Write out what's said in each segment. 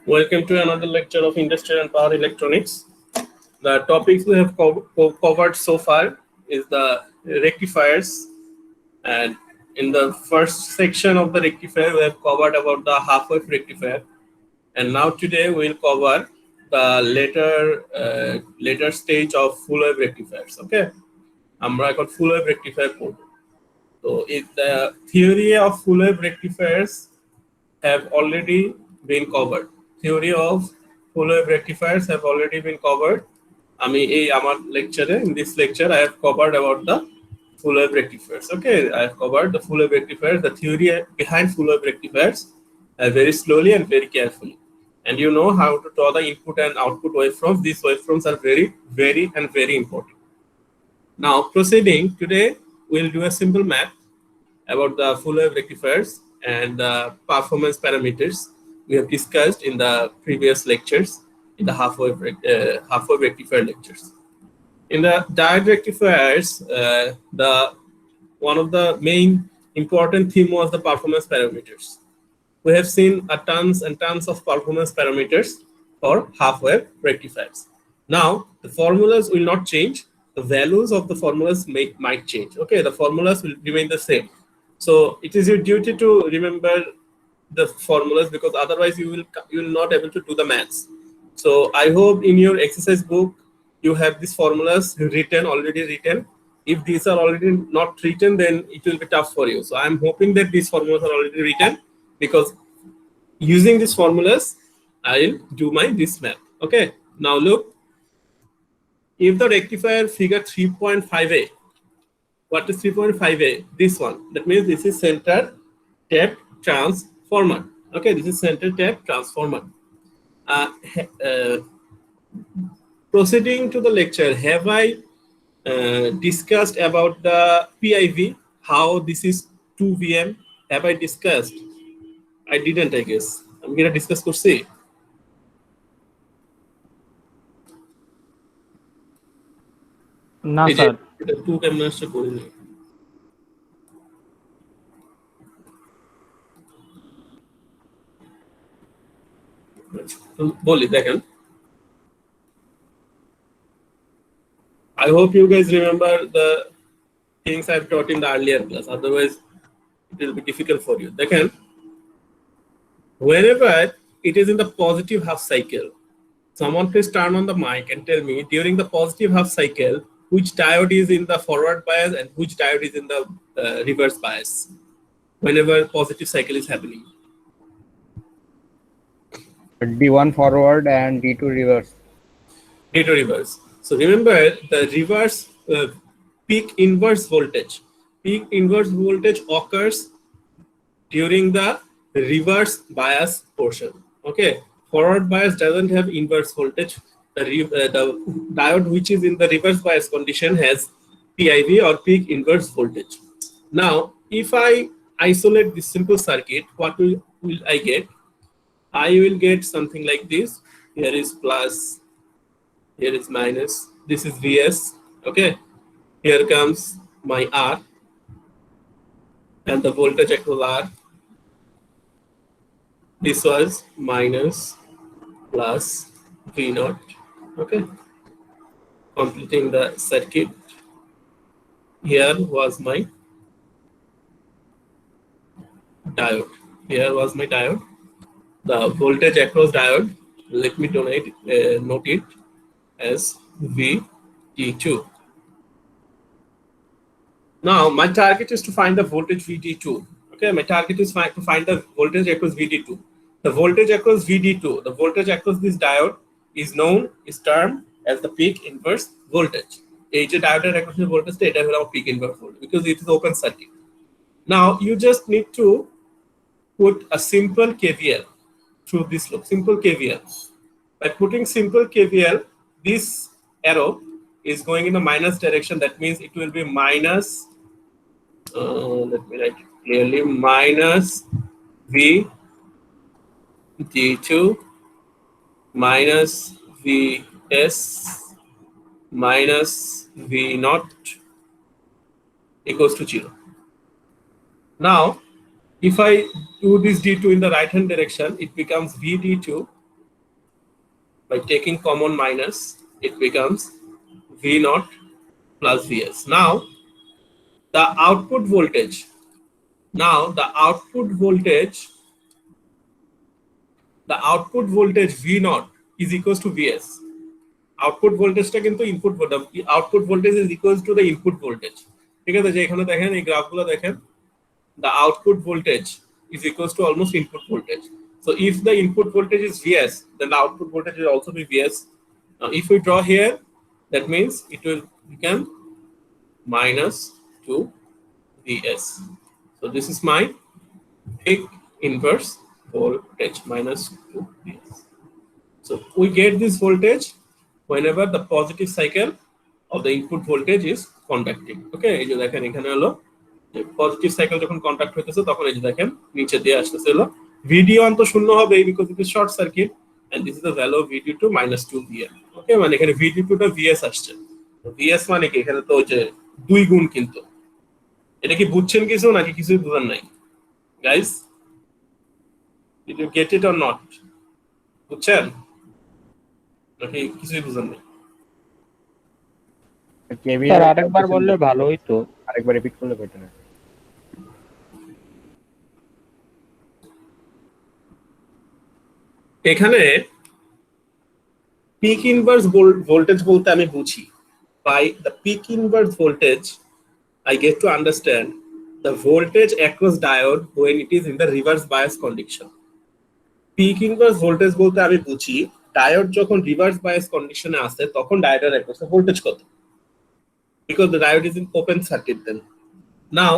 Welcome to another lecture of Industrial and Power Electronics. The topics we have covered so far is the rectifiers, and in the first section of the rectifier we have covered about the half-wave rectifier, and now today we will cover the later stage of full-wave rectifiers. Okay, আমরা এখন full-wave rectifier পড়ব। So the theory of full-wave rectifiers have already been covered. Theory of full-wave rectifiers have already been covered. In this lecture I have covered about the full-wave rectifiers. Okay, I have covered the full-wave rectifiers, the theory behind full-wave rectifiers, very slowly and very carefully. And you know how to draw the input and output waveforms. These waveforms are very important. Now proceeding, today we'll do a simple math about the full-wave rectifiers and the performance parameters we have discussed in the previous lectures, in the half-wave rectifier lectures. In the diode rectifiers, one of the main important theme was the performance parameters. We have seen tons and tons of performance parameters for half-wave rectifiers. Now the formulas will not change. The values of the formulas might change. Okay, the formulas will remain the same. So it is your duty to remember the formulas, because otherwise you will not able to do the maths. So I hope in your exercise book you have these formulas already written. If these are already not written, then it will be tough for you. So I'm hoping that these formulas are already written, because using these formulas I'll do this math. Okay, now look, if the rectifier figure 3.5a, what is 3.5a? This one. That means this is center tap transformer. Okay, this is center tap transformer. Proceeding to the lecture, have I discussed about the PIV, how this is 2 VM? Have I discussed? I didn't, I guess. I'm gonna discuss kursi. না sir, এটা 2 ক্যামেরাটা করে নিই। বলি দেখেন, I hope you guys remember the things I've taught in the earlier class, otherwise it will be difficult for you. Again, whenever it is in the positive half cycle, someone please turn on the mic and tell me during the positive half cycle which diode is in the forward bias and which diode is in the reverse bias whenever positive cycle is happening. D1 forward and D2 reverse. D2 reverse. So remember the reverse peak inverse voltage. Peak inverse voltage occurs during the reverse bias portion. Okay, forward bias doesn't have inverse voltage. The diode which is in the reverse bias condition has PIV or peak inverse voltage. Now, if I isolate this simple circuit, what will I get? I will get something like this. Here is plus, here is minus. This is Vs. Okay, here comes my R, and the voltage across R. This was minus, plus, V0. Okay, completing the circuit. Here was my diode. Here was my diode. The voltage across diode, let me note it as VT2. Now my target is to find the voltage VT2. Okay, my target is to find the voltage across VT2. The voltage across VT2, the voltage across this diode is termed as the peak inverse voltage. এই যে ডায়োডের across the voltage, এটা হলো peak inverse voltage because it is open circuit. Now you just need to put a simple KVL through this loop. Simple KVL. By putting simple KVL, this arrow is going in the minus direction. That means it will be minus. Let me write it clearly. Minus VT2 minus Vs minus V0 equals to 0. Now, if I do this D2 in the right hand direction, it becomes VD2 by taking common minus, it becomes V naught plus Vs. Now the output voltage, the output voltage V naught is equals to Vs. Output ভোল্টেজটা কিন্তু input output voltage is equals to the input voltage. ঠিক আছে, যে এখানে দেখেন এই গ্রাফগুলো দেখেন, the output voltage is equals to almost input voltage. So if the input voltage is Vs, then the output voltage will also be Vs. Now if we draw here, that means it will become minus 2 Vs. So this is my peak inverse voltage, minus 2 Vs. So we get this voltage whenever the positive cycle of the input voltage is conducting. Okay, এই যে দেখেন এখানে হলো positive cycle যখন contact হইতেছে তখন এই যে দেখেন নিচে দিয়ে আসতেছে হলো VD1 তো শূন্য হবে because it is short circuit and this is the value of VD2 -2 VN। Okay, মানে এখানে VD2 টা VS আসছে। VS মানে কি, এখানে তো ওই যে দুই গুণ, কিন্তু এটা কি বুঝছেন কিছু নাকি কিছুই বুঝার নাই guys? Did you get it or not? বুঝছেন নাকি কিছুই বুঝার নাই? স্যার আরেকবার বললে ভালো হইতো, আরেকবার রিপিট করলে বেটার হয়। এখানে পিক ইনভার্স ভোল্টেজ বলতে আমি বুঝি, by the peak inverse voltage I get to understand the voltage across diode when it is in the reverse bias condition. Peak inverse voltage বলতে আমি বুঝি ডায়োড যখন রিভার্স বায়াস কন্ডিশনে আসে তখন ডায়োডের across ভোল্টেজ কত, because the diode is in open circuit then. Now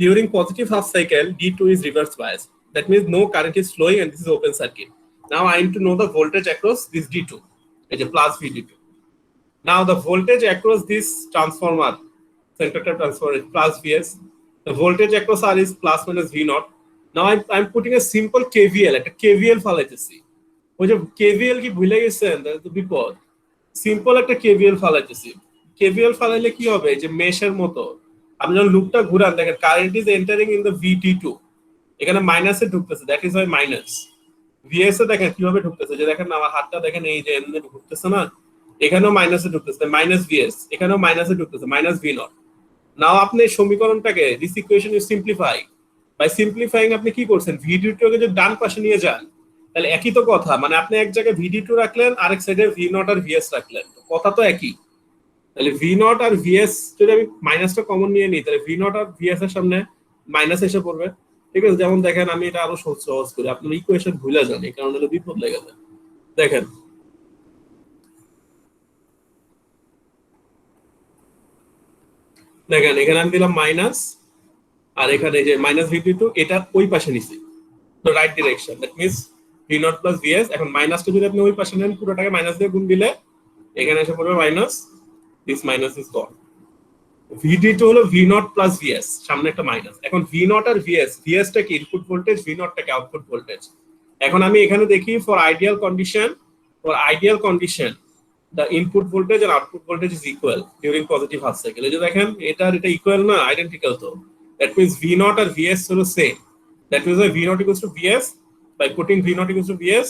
during positive half cycle D2 is reverse bias, that means no current is flowing and this is open circuit. Now I need to know the voltage across this D2, which is plus VD2. Now the voltage across this transformer, center transformer, is plus Vs. The voltage across R is plus minus V naught. Now I'm putting a simple KVL, একটা KVL ফালাইতেছি। ওই যে KVL কি ভুলে গেছেন? তো বিপদ। Simple একটা KVL ফালাইতেছি। KVL ফালাইলে কি হবে, যে মেশের মতো আপনি যখন লুপটা ঘুরান দেখেন current is entering in the VT2, এখানে মাইনাসে ঢুকতেছে, that is Y minus. VS এ দেখেন কিভাবে ঢুকতেছে, যে দেখেন আমার হাতটা দেখেন এই যে এমনি ঢুকতেছে না, এখানেও মাইনাসে ঢুকতেছে, মাইনাস VS, এখানেও মাইনাসে ঢুকতেছে, মাইনাস V naught। নাও আপনি সমীকরণটাকে this equation you simplify, by simplifying আপনি কি করছেন, VD2 কে যদি ডান পাশে নিয়ে যান তাহলে একই তো কথা, মানে আপনি এক জায়গায় VD2 রাখলেন আরেক সাইডে V naught আর VS রাখলেন, কথা তো একই। তাহলে V naught আর VS যদি আমি মাইনাসটা কমন নিয়ে নিই তাহলে V naught আর VS এর সামনে মাইনাস এসে পড়বে। ঠিক আছে, যেমন দেখেন আমি এটা আরো সহজ করি, আপনার ইকুয়েশন ভুলে যান, এই কারণে হলো বিপদ লেগে যায়। দেখেন দেখেন এখানে আমি দিলাম মাইনাস, আর এখানে যে মাইনাস VD2 এটা ওই পাশে নিছি, তো right direction, that means V naught plus VS। এখন মাইনাসটা যদি আপনি ওই পাশে নেন পুরোটাকে মাইনাস দিয়ে গুণ দিলে এখানে এসে পড়বে minus, this minus is gone. VD2 হলো V naught plus VS, সামনে একটা মাইনাস। এখন V naught আর VS, VS টা কি ইনপুট ভোল্টেজ, V naught টা কি আউটপুট ভোল্টেজ। এখন আমি এখানে দেখি for ideal condition the input voltage and output voltage is equal during positive half cycle. এই যে দেখেন এটা ইকুয়াল না, আইডেন্টিক্যাল, তো that means V naught R VS হলো same, that means V naught equals to VS, by putting V naught equals to VS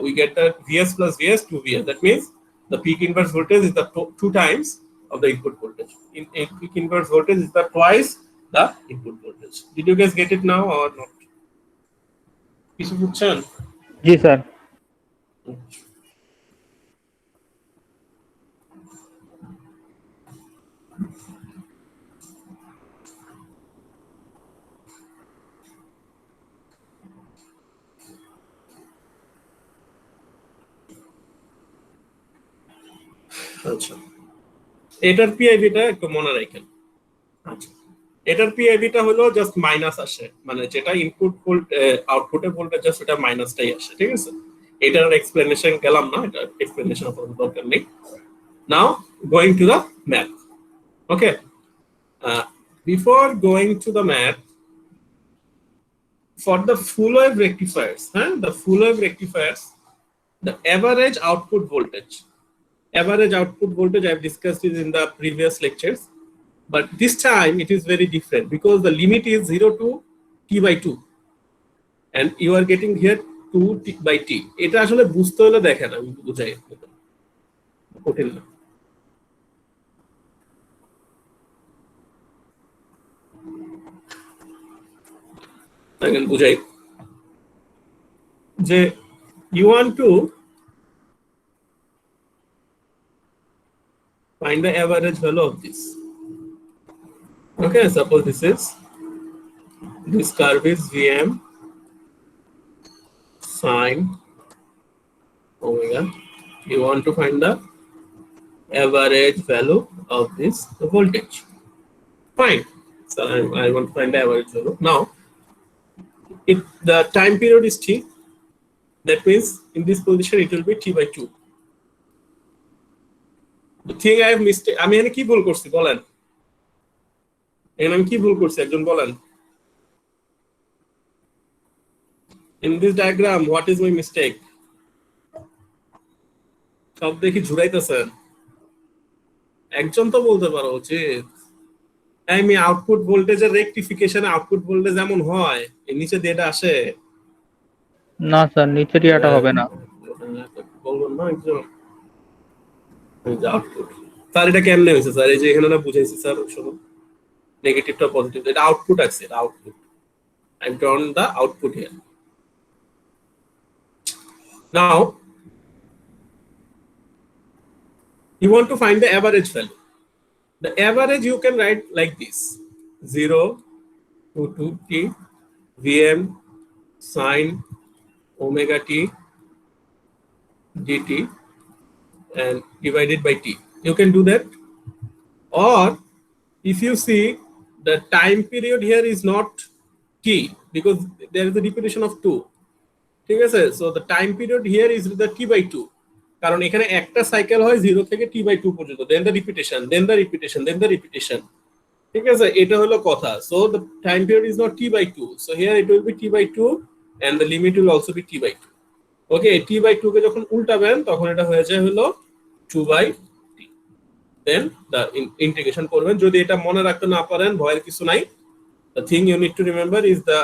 we get that VS plus VS 2VS, that means the peak inverse voltage is the two times of the input voltage. In peak inverse voltage is the twice the input voltage. Did you guys get it now or not? কিছু বুঝছেন? জি sir. আচ্ছা, এটার পিআইভিটা একটু মনে রাখেন। আচ্ছা, এটার পিআইভিটা হলো জাস্ট মাইনাস আসে, মানে যেটা ইনপুট আউটপুটে ভোল্টেজ জাস্ট ওটা মাইনাসটাই আসে। ঠিক আছে, এটার এক্সপ্লেনেশন গেলাম না, এটা এক্সপ্লেনেশন আপনার দরকার নেই। Now going to the math. Okay, before going to the math, for the full wave rectifiers, the full wave rectifiers, the average output voltage I've discussed it in the previous lectures, but this time it is very different because the limit is 0 to t by 2 and you are getting here 2/t এটা আসলে বুঝতে হলে দেখেন আমি বুঝাই কঠিন না দেখেন বুঝাই যে you want to find the average value of this. Okay, suppose this curve is Vm sine omega. You want to find the average value of this voltage. Fine. So I want to find the average value. Now, if the time period is t, that means in this position it will be t/2. The thing I have mistake. আমি এখানে কি ভুল করছি বলেন? এখানে আমি কি ভুল করছি একজন বলেন? In this diagram, what is my mistake? সব দেখি ঝুরাইতেছেন একজন তো বলতে পারো উচিত আমি আউটপুট ভোল্টেজের রেকটিফিকেশন আউটপুট ভোল্টেজ এমন হয় এর নিচে দিয়ে এটা আসে না স্যার নিচের ইয়াটা হবে না। বলবেন না একজন আউটপুট স্যার এটা কেমনে হয়েছে স্যার এই যে এখানে না বুঝাইছি স্যার শুনুন নেগেটিভটা পজিটিভ এটা আউটপুট আছে এটা output I drawn the output here now you want to find the average value. The average you can write like this 0 to 2t Vm sine omega t dt and divided by t. You can do that. Or if you see the time period here is not t because there is a repetition of 2. ঠিক আছে so the time period here is the t/2 কারণ এখানে একটা cycle হয় 0 থেকে t/2 পর্যন্ত then the repetition then the repetition then the repetition ঠিক আছে এটা হলো কথা so the time period is not t/2 so here it will be t/2 and the limit will also be t/2 okay t/2 কে যখন উল্টাবেন তখন এটা হয়ে যায় হলো 2/t then the integration করবেন যদি এটা মনে রাখতে না পারেন ভয়ের কিছু নাই the thing you need to remember is the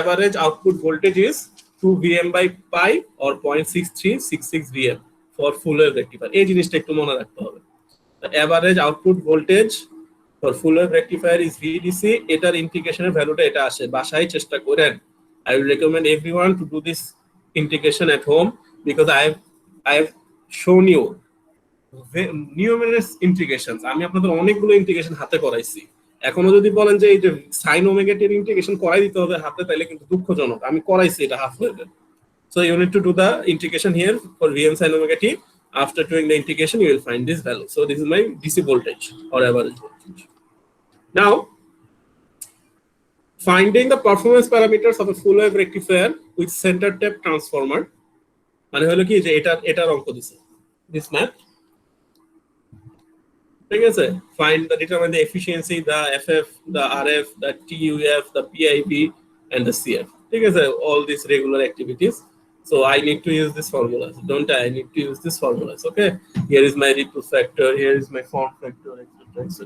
average output voltage is 2 Vm by pi or 0.6366 Vm for full wave rectifier এই জিনিসটা একটু মনে রাখতে হবে the average output voltage for full wave rectifier is VDC এটার ইন্টিগ্রেশনের ভ্যালুটা এটা আসে বাসায় চেষ্টা করেন I will recommend everyone to do this integration at home because I have shown you numerous integrations আমি আপনাদের অনেকগুলো ইন্টিগ্রেশন হাতে করাইছি এখনো যদি বলেন যে এই যে sin omega t এর ইন্টিগ্রেশন করাই দিতে হবে হাতে তাইলে কিন্তু দুঃখজনক আমি করাইছি এটা half ওয়েভে so you need to do the integration here for Vm sin omega t after doing the integration you will find this value so this is my DC voltage or average voltage now finding the performance parameters of a full wave rectifier with center tap transformer মানে হলো কি যে এটার অঙ্ক দিছে this math ঠিক আছে find the determine the efficiency the FF the RF the TUF the PIV and the CF ঠিক আছে all these regular activities so I need to use this formulas don't I need to use this formulas okay here is my ripple factor here is my form factor etc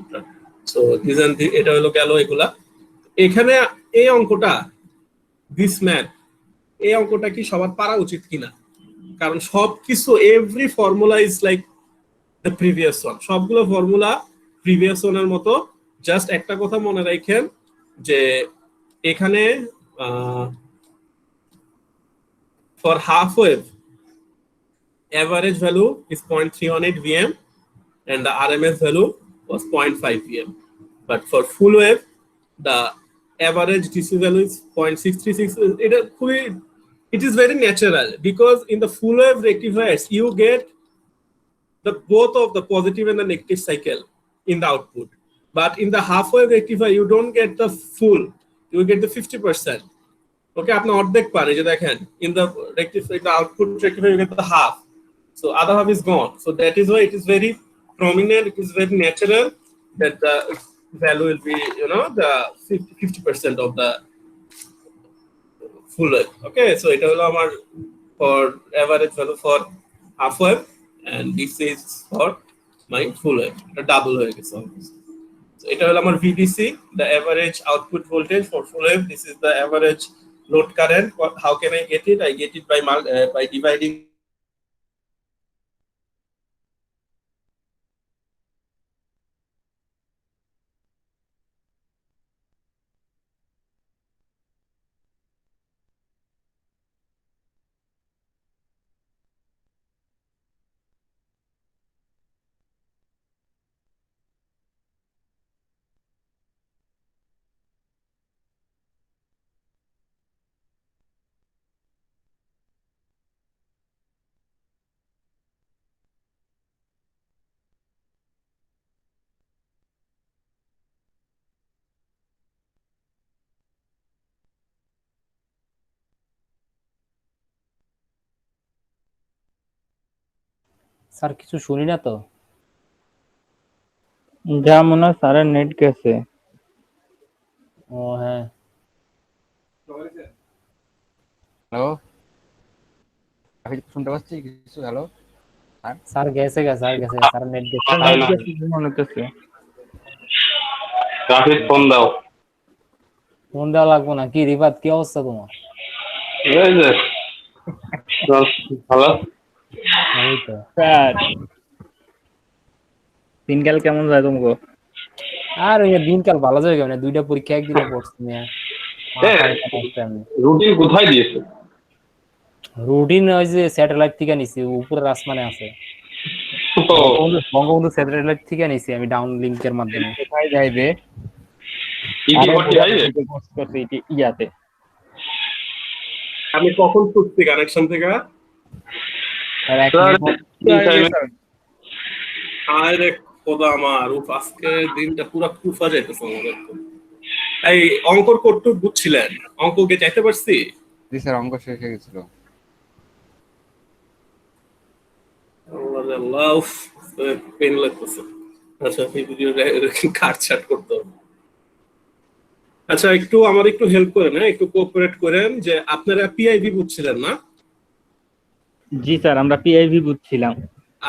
so these and এটা হলো গেল এগুলা এখানে এই অঙ্কটা this math এই অঙ্কটা কি সবার পারা উচিত কিনা কারণ সবকিছু every formula is like the previous one সবগুলো ফর্মুলা previous one এর মতো জাস্ট একটা কথা মনে রাখেন যে এখানে for half wave average value is 0.318 Vm and the RMS value was 0.5 Vm but for full wave the average DC value is 0.636 it is very natural because in the full wave rectifiers you get the both of the positive and the negative cycle in the output but in the half wave rectifier you don't get the full you get the 50% okay আপনি অর্ধেক পান এই যে দেখেন in the rectifier the output rectifier you get the half so other half is gone so that is why it is very prominent it is very natural that the value will be the 50% of the full wave okay so এটা হলো আমার for average value for half wave and this is for my full wave এটা double হয়ে গেছে so এটা হলো আমার VDC the average output voltage for full wave this is the average load current. How can I get it? I get it by dividing sir কিছু শুনি না তো। যা মনে হয় স্যারের নেট গেছে। ও হ্যাঁ, হ্যালো, আমি শুনতে পাচ্ছি কিছু। হ্যালো স্যার গেছে স্যার নেট গেছে। স্যার নেট গেছে মনে হচ্ছে। রাফিদ ফোন দাও। ফোন দেওয়া লাগবো না। কি রিবাত, কি অবস্থা তোমার? এই যে ভালো। ভালোই তো। স্যার দিনকাল কেমন যায় তোমাকে? আর ওই দিনকাল ভালো যাবে কেমন, দুইটা পরীক্ষা একদিনে পড়ছি না, মাথা ব্যথা করছে এমনি। রুটিন কোথায় দিয়েছে? রুটিন ওই যে স্যাটেলাইট থেকে নিছি, উপরের আসমানে আছে। ও, বঙ্গবন্ধু স্যাটেলাইট থেকে নিছি আমি, ডাউন লিংকের মাধ্যমে। কোথায় যাইবে? ইটি ভর্তি হাইবে। ইয়াতে আমি কখন ছুটছি কানেকশন থেকে? স্যার এক স্যার, মিনিট আরে খোদা আমার, আজকে দিনটা পুরো কুফা যাইতেছে আমাদের তো। এই অঙ্কর কটটুক বুঝছিলেন? অঙ্ককে যাইতে পারছি? জি স্যার, অঙ্ক শেষ হয়ে গেছিল। আল্লাহ, উফ, পেন লাগতেছে। আচ্ছা, এই ভিডিওটা কাটছাট করতে হবে। আচ্ছা, আমার একটু হেল্প করেন, হ্যাঁ, একটু কোঅপারেট করেন। যে আপনারা পিআইভি বুঝছিলেন না? জি স্যার, আমরা পিআইভি বুঝছিলাম।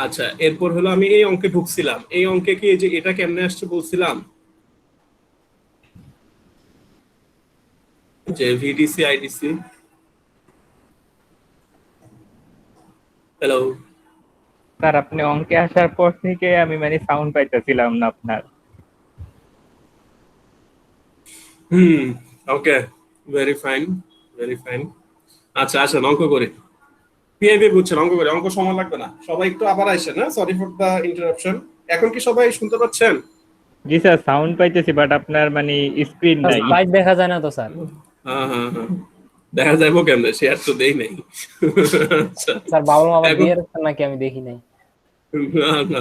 আচ্ছা, এরপর হলো আমি এই অঙ্কে ঢুকছিলাম। এই অঙ্কে কি এই যে এটা কেমনে আসছে বলছিলাম, যে ভিডিসি আইডিসি। হ্যালো, স্যার আপনি অঙ্কে আসার পর থেকে আমি মানে সাউন্ড পাইতেছিলাম না আপনার। ওকে, ভেরি ফাইন, ভেরি ফাইন। আচ্ছা, আসেন অঙ্ক করি। পিআইবি বুঝছেন, অঙ্ক করি। অঙ্ক সময় লাগবে না, সবাই একটু আবার আসেন। হ্যাঁ, সরি ফর দা ইন্টারাপশন। এখন কি সবাই শুনতে পাচ্ছেন? জি স্যার, সাউন্ড পাইতেছি বাট আপনার মানে স্ক্রিন নাই। স্লাইড দেখা যায় না তো স্যার। হ্যাঁ হ্যাঁ হ্যাঁ, দেখা যাবো কেমনে, শেয়ার তো দেই নাই। আচ্ছা, স্যার বাবুল আবার এখন দিয়ে রাখছেন নাকি, আমি দেখি নাই। না না,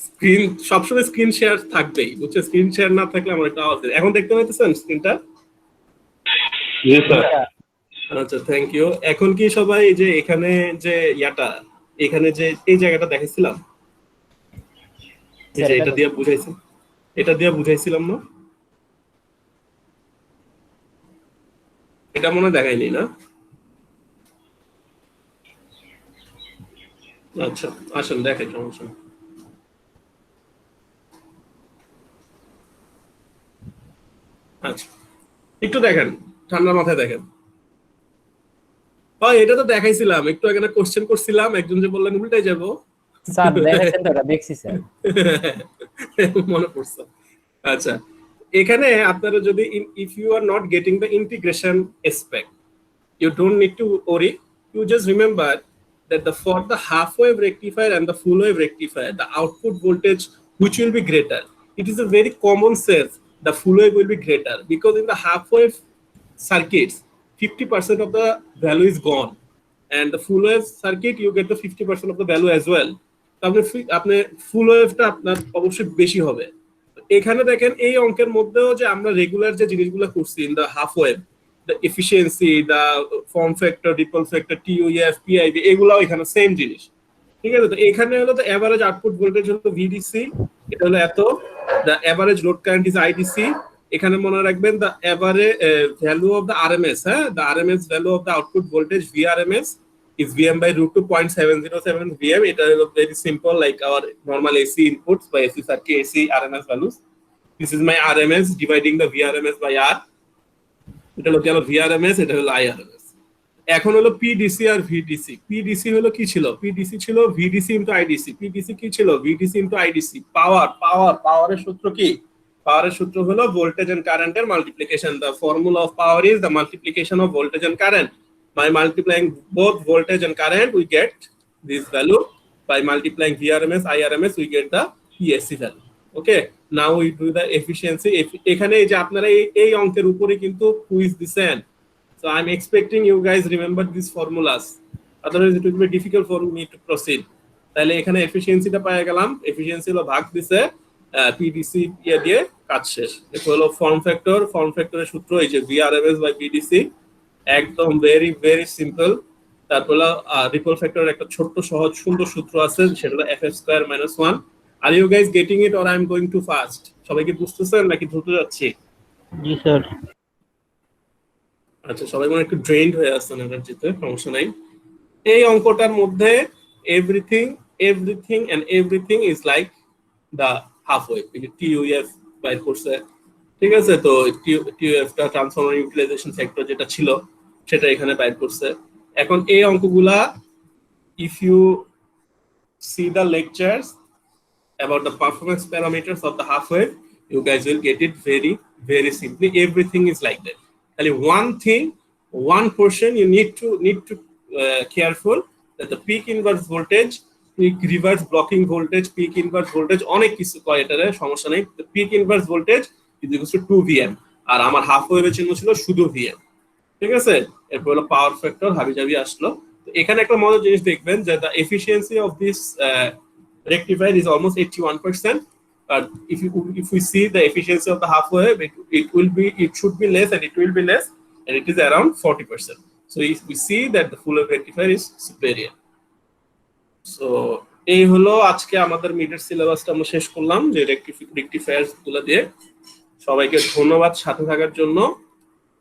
স্ক্রিন সবসময় স্ক্রিন শেয়ার থাকবেই, বুঝছে? স্ক্রিন শেয়ার না থাকলে আমার একটা আওয়াজ এখন দেখতে পাইতেছেন স্ক্রিনটা? জি স্যার। আচ্ছা, থ্যাংক ইউ। এখন কি সবাই এই যে এখানে যে ইয়াটা, এখানে যে এই জায়গাটা দেখাইছিলাম, এই স্যার যে এটা এটা দিয়ে বুঝাইছি, এটা দিয়ে বুঝাইছিলাম না? এটা মনে হয় দেখাইনি না? আচ্ছা, আসেন দেখাই, সমস্যা নেই। আচ্ছা, একটু দেখেন, ঠান্ডা মাথায় দেখেন। এটা তো দেখাইছিলাম একটু আগে, না কোশ্চেন করছিলাম, একজন যে বললেন উল্টাই যাবো। স্যার দেখাইছেন তো, এটা দেখছি স্যার। মনে পড়ছে। আচ্ছা, এখানে আপনারা যদি if you are not getting the integration aspect, you don't need to worry. You just remember that for the half wave rectifier and the full wave rectifier, the output voltage which will be greater, it is a very common sense, the full wave will be greater, because in the half wave circuits 50% of the value is gone, and the full wave circuit you get the 50% of the value as well. আপনি ফুল ওয়েভটা আপনার অবশ্যই বেশি হবে। এখানে দেখেন এই অঙ্কের মধ্যেও যে আমরা রেগুলার যে জিনিসগুলো করছি in the half wave, the efficiency, the form factor, ripple factor, TUF, PIB, এগুলাও এখানে সেম জিনিস। ঠিক আছে, তো এখানে হলো দ্য এভারেজ আউটপুট ভোল্টেজ হলো ভিডিসি, এটা হলো এত। The average load current is IDC. এখানে মনে রাখবেন the average value of the RMS, হ্যাঁ, the RMS value of the output voltage VRMS is Vm by root 2.707 Vm. It is very simple, like our normal AC inputs by AC circuit, AC RMS values. This is my RMS dividing the VRMS by R. এটা হলো গেল V RMS, এটা হলো IRMS. এখন হলো PDC আর VDC. PDC হলো কি ছিল? পিডিসি ছিল ভিডিসি ইনটু আইডিসি। পিডিসি কি ছিল? VDC into IDC. পাওয়ারের সূত্র কি? পাওয়ারের সূত্র হলো ভোল্টেজ এন্ড কারেন্টের multiplication. The formula of power is the multiplication of voltage and current. By multiplying both voltage and current, we get this value. By multiplying VRMS, IRMS, we get the ESC value. Okay. Now we do the efficiency. এখানে এই যে আপনারা এই অঙ্কের উপরে কিন্তু quiz দিছেন। So I'm expecting you guys remember these formulas. Otherwise, it will be difficult for me to proceed. তাহলে এখানে এফিশিয়েন্সিটা পেয়ে গেলাম। এফিশিয়েন্সি হলো ভাগ দিছে পিডিসি দিয়ে কাজ শেষ। এটা হলো ফর্ম ফ্যাক্টর। ফর্ম ফ্যাক্টরের সূত্র এই যে VRMS বাই পিডিসি, একদম ভেরি ভেরি সিম্পল। তারপর রিপল ফ্যাক্টরের একটা ছোট্ট সহজ সুন্দর সূত্র আছে, সেটা হলো FF square minus 1। Are you guys getting it or I am going too fast? সবাই কি বুঝতেছেন নাকি দ্রুত যাচ্ছি? জি স্যার। আচ্ছা, সবাই মনে একটু ড্রেইনড হয়ে আসছেন এনার্জিতে, সমস্যা নাই। এই অঙ্কটার মধ্যে everything is like the half wave. TUF বাইর করছে, ঠিক আছে? তো TUF টা ট্রান্সফরমার ইউটিলাইজেশন ফ্যাক্টর যেটা ছিল সেটা এখানে বাইর করছে। এখন এই অঙ্কগুলা if you see the lectures about the performance parameters of the half wave, you guys will get it very very simply. Everything is like that. Only one thing, one portion you need to careful that the peak inverse voltage, peak reverse blocking voltage, peak inverse voltage অনেক কিছু কয়, এটারে সমস্যা নেই। the peak inverse voltage is equal to 2 vm, আর আমার half ওয়েভের চিহ্ন ছিল শুধু vm, ঠিক আছে? এরপর হলো পাওয়ার ফ্যাক্টর হাবিজাবি আসলো। তো এখানে একটা মজার জিনিস দেখবেন যে the efficiency of this rectifier is almost 81%. But if we see the efficiency of the half wave, it should be less, and it will be less, and it is around 40%. So if we see that the full wave rectifier is superior. So এই হলো আজকে আমাদের মিডের সিলেবাসটা আমরা শেষ করলাম যে রেকটিফায়ার্স গুলো দিয়ে। সবাইকে ধন্যবাদ সাথে থাকার জন্য।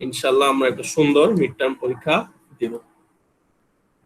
ইনশাআল্লাহ আমরা একটা সুন্দর মিড টার্ম পরীক্ষা দেব।